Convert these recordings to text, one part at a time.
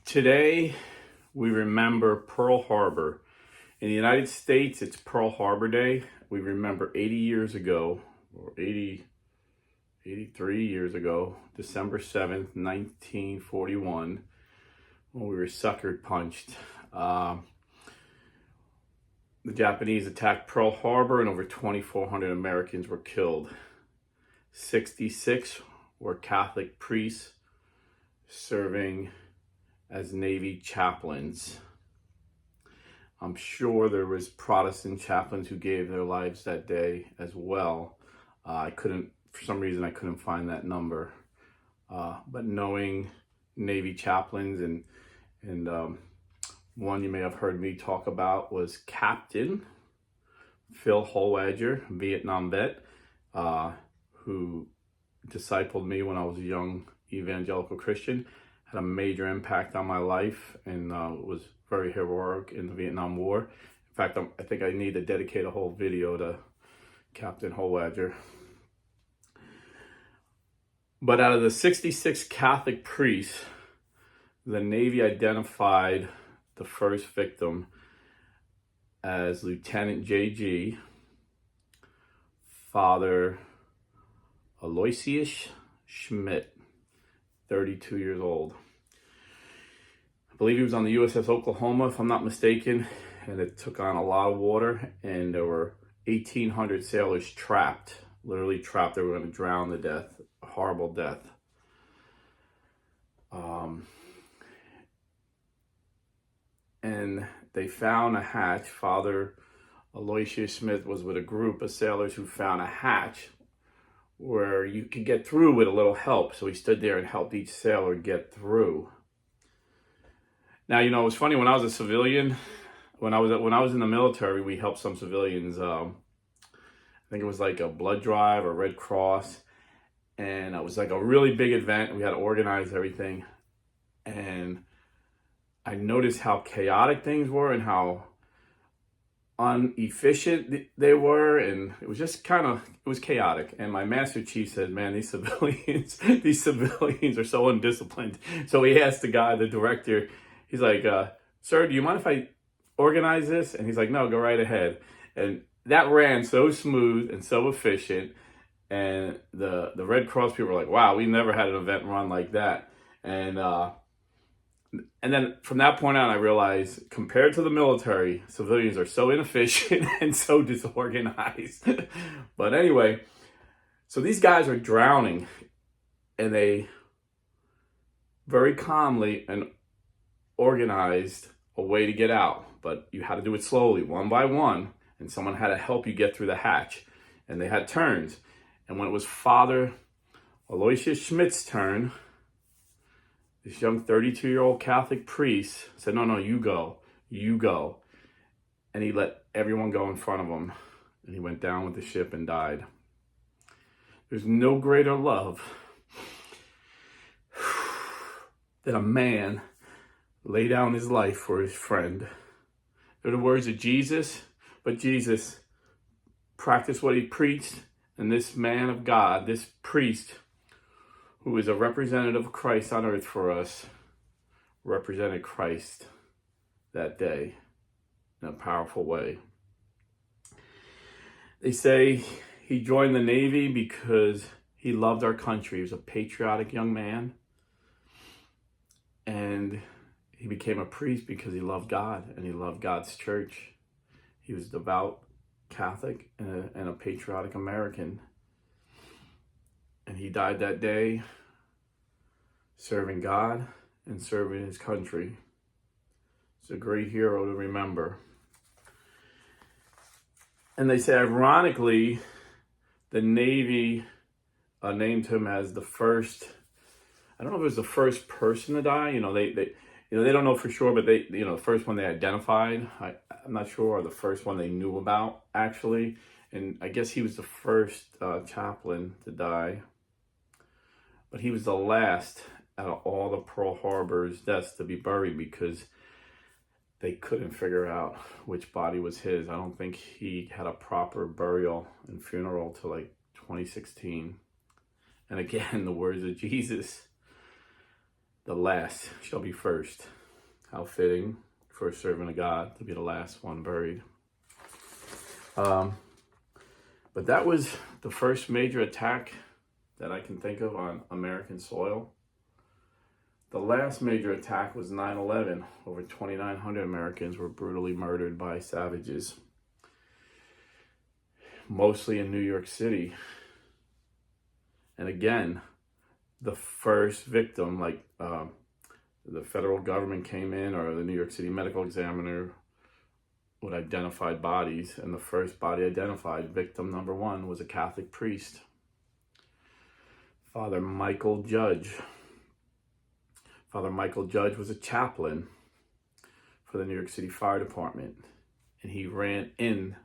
Today, we remember Pearl Harbor. In the United States, it's Pearl Harbor Day. We remember 80 years ago, or 83 years ago, December 7th, 1941, when we were sucker punched. The Japanese attacked Pearl Harbor and over 2,400 Americans were killed. 66 were Catholic priests serving as Navy chaplains. I'm sure there was Protestant chaplains who gave their lives that day as well. For some reason, I couldn't find that number. But knowing Navy chaplains and one you may have heard me talk about was Captain Phil Holwadger, Vietnam vet, who discipled me when I was a young evangelical Christian. Had a major impact on my life and was very heroic in the Vietnam War. In fact, I think I need to dedicate a whole video to Captain Holwadger. But out of the 66 Catholic priests, the Navy identified the first victim as Lieutenant J.G. Father Aloysius Schmidt, 32 years old. I believe he was on the USS Oklahoma, if I'm not mistaken, and it took on a lot of water, and there were 1,800 sailors trapped, literally trapped. They were going to drown to death, a horrible death. And they found a hatch. Father Aloysius Smith was with a group of sailors who found a hatch where you could get through with a little help. So he stood there and helped each sailor get through. Now, it was funny when I was a civilian, when I was in the military, we helped some civilians. I think it was like a blood drive or Red Cross. And it was like a really big event. We had to organize everything. And I noticed how chaotic things were and how inefficient they were, and it was just it was chaotic. And my Master Chief said, man, these civilians are so undisciplined. So he asked the director, he's like, sir, do you mind if I organize this? And he's like, no, go right ahead. And that ran so smooth and so efficient. And the Red Cross people were like, wow, we never had an event run like that. And then from that point on, I realized, compared to the military, civilians are so inefficient and so disorganized. But anyway, so these guys are drowning, and they very calmly and organized a way to get out. But you had to do it slowly, one by one, and someone had to help you get through the hatch. And they had turns. And when it was Father Aloysius Schmidt's turn, this young 32-year-old Catholic priest said, no, you go. And he let everyone go in front of him. And he went down with the ship and died. There's no greater love than a man lay down his life for his friend. They're the words of Jesus, but Jesus practiced what he preached. And this man of God, this priest, who is a representative of Christ on earth for us, represented Christ that day in a powerful way. They say he joined the Navy because he loved our country. He was a patriotic young man. And he became a priest because he loved God and he loved God's church. He was devout Catholic and a patriotic American. And he died that day serving God and serving his country. It's a great hero to remember. And they say, ironically, the Navy named him as the first, I don't know if it was the first person to die. They don't know for sure, but the first one they identified, I'm not sure, or the first one they knew about, actually. And I guess he was the first chaplain to die. But he was the last out of all the Pearl Harbor's deaths to be buried because they couldn't figure out which body was his. I don't think he had a proper burial and funeral till like 2016. And again, the words of Jesus, The last shall be first. How fitting for a servant of God to be the last one buried. But that was the first major attack that I can think of on American soil. The last major attack was 9/11. Over 2,900 Americans were brutally murdered by savages, mostly in New York City. And again, the first victim, like the federal government came in, or the New York City medical examiner would identify bodies, and the first body identified, victim number one, was a Catholic priest, Father Michael Judge. Father Michael Judge was a chaplain for the New York City Fire Department, and he ran in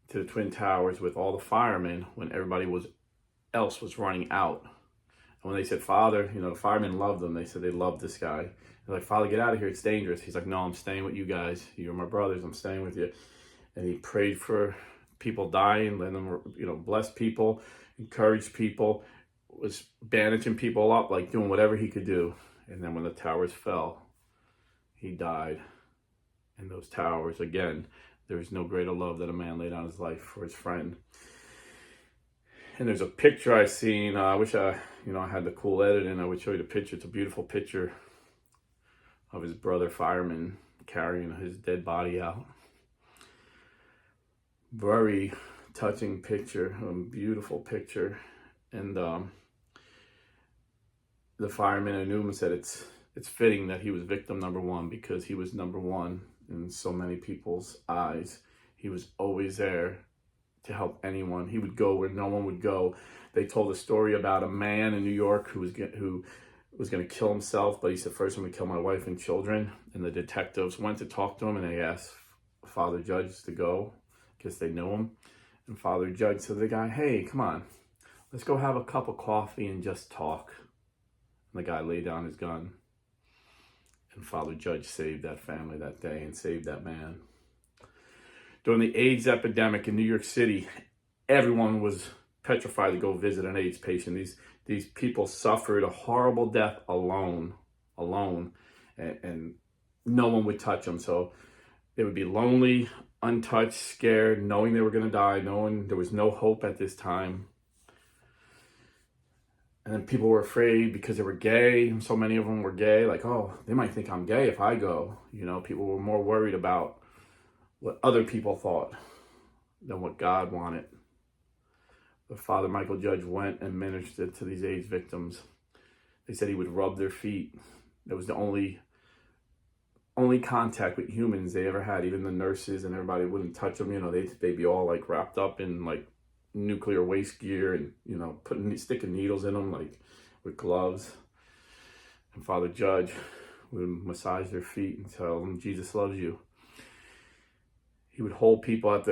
to the Twin Towers with all the firemen when everybody else was running out. And when they said, Father, the firemen loved him. They said they loved this guy. They're like, Father, get out of here. It's dangerous. He's like, no, I'm staying with you guys. You're my brothers. I'm staying with you. And he prayed for people dying, let them, bless people, encourage people, was bandaging people up, like doing whatever he could do. And then when the towers fell, he died. And those towers, again, there is no greater love that a man laid down his life for his friend. And there's a picture I seen. I wish I had the cool edit, and I would show you the picture. It's a beautiful picture of his brother fireman carrying his dead body out. Very touching picture, a beautiful picture. And the fireman in Newman said it's fitting that he was victim number one, because he was number one in so many people's eyes. He was always there to help anyone. He would go where no one would go. They told a story about a man in New York who was going to kill himself, but he said, first I'm going to kill my wife and children. And the detectives went to talk to him, and they asked Father Judge to go, because they knew him. And Father Judge said to the guy, hey, come on, let's go have a cup of coffee and just talk. And the guy laid down his gun. And Father Judge saved that family that day and saved that man. During the AIDS epidemic in New York City, everyone was petrified to go visit an AIDS patient. These people suffered a horrible death alone, and no one would touch them. So they would be lonely, untouched, scared, knowing they were going to die, knowing there was no hope at this time. And then people were afraid because they were gay, and so many of them were gay, like, oh, they might think I'm gay if I go. People were more worried about what other people thought than what God wanted. But Father Michael Judge went and ministered to these AIDS victims. They said he would rub their feet. That was the only contact with humans they ever had. Even the nurses and everybody wouldn't touch them. They'd be all like wrapped up in like nuclear waste gear, and sticking needles in them, like with gloves. And Father Judge would massage their feet and tell them Jesus loves you. He would hold people at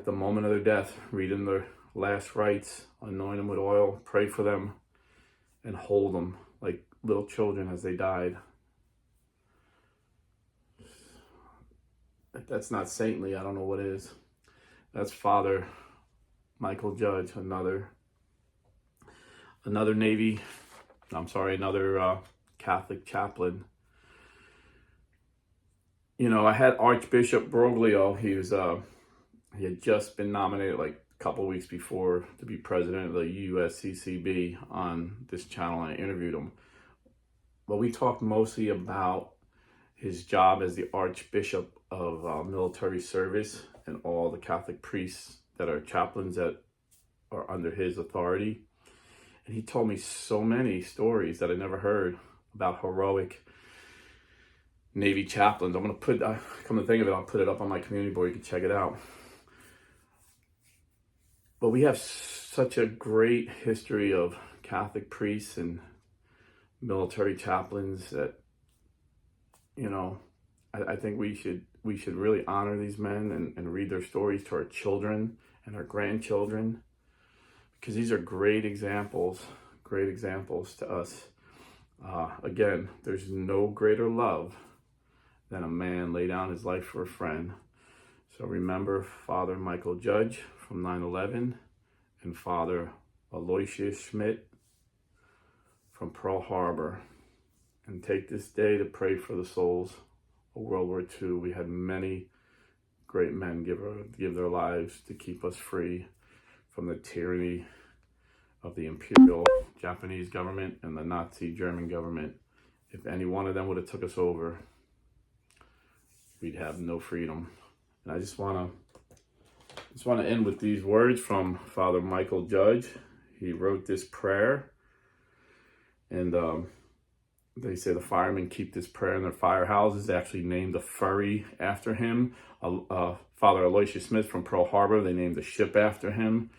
the moment of their death, read them their last rites, anoint them with oil, pray for them, and hold them like little children as they died. If that's not saintly, I don't know what is. That's Father Michael Judge, another Catholic chaplain. I had Archbishop Broglio. He had just been nominated like a couple weeks before to be president of the USCCB on this channel, and I interviewed him. But we talked mostly about his job as the Archbishop of military service and all the Catholic priests that are chaplains that are under his authority. And he told me so many stories that I never heard about heroic Navy chaplains. I'm going to come to think of it, I'll put it up on my community board. You can check it out. But we have such a great history of Catholic priests and military chaplains that, I think we should really honor these men and read their stories to our children and our grandchildren, because these are great examples to us. Again, there's no greater love than a man lay down his life for a friend. So remember Father Michael Judge from 9/11 and Father Aloysius Schmidt from Pearl Harbor. and take this day to pray for the souls of World War II. We had many great men give their lives to keep us free from the tyranny of the imperial Japanese government and the Nazi German government. If any one of them would have took us over, we'd have no freedom. And I just want to end with these words from Father Michael Judge. He wrote this prayer, and they say the firemen keep this prayer in their firehouses. They actually named the ferry after him. Father Aloysius Smith from Pearl Harbor, they named the ship after him.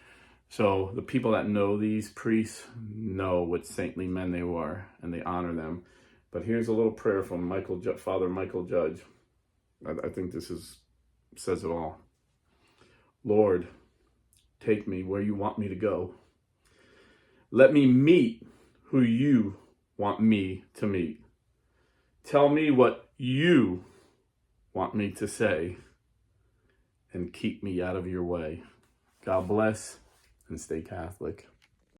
So the people that know these priests know what saintly men they were, and they honor them. But here's a little prayer from Father Michael Judge. I think this says it all. Lord, take me where you want me to go. Let me meet who you want me to meet. Tell me what you want me to say, and keep me out of your way. God bless, and stay Catholic.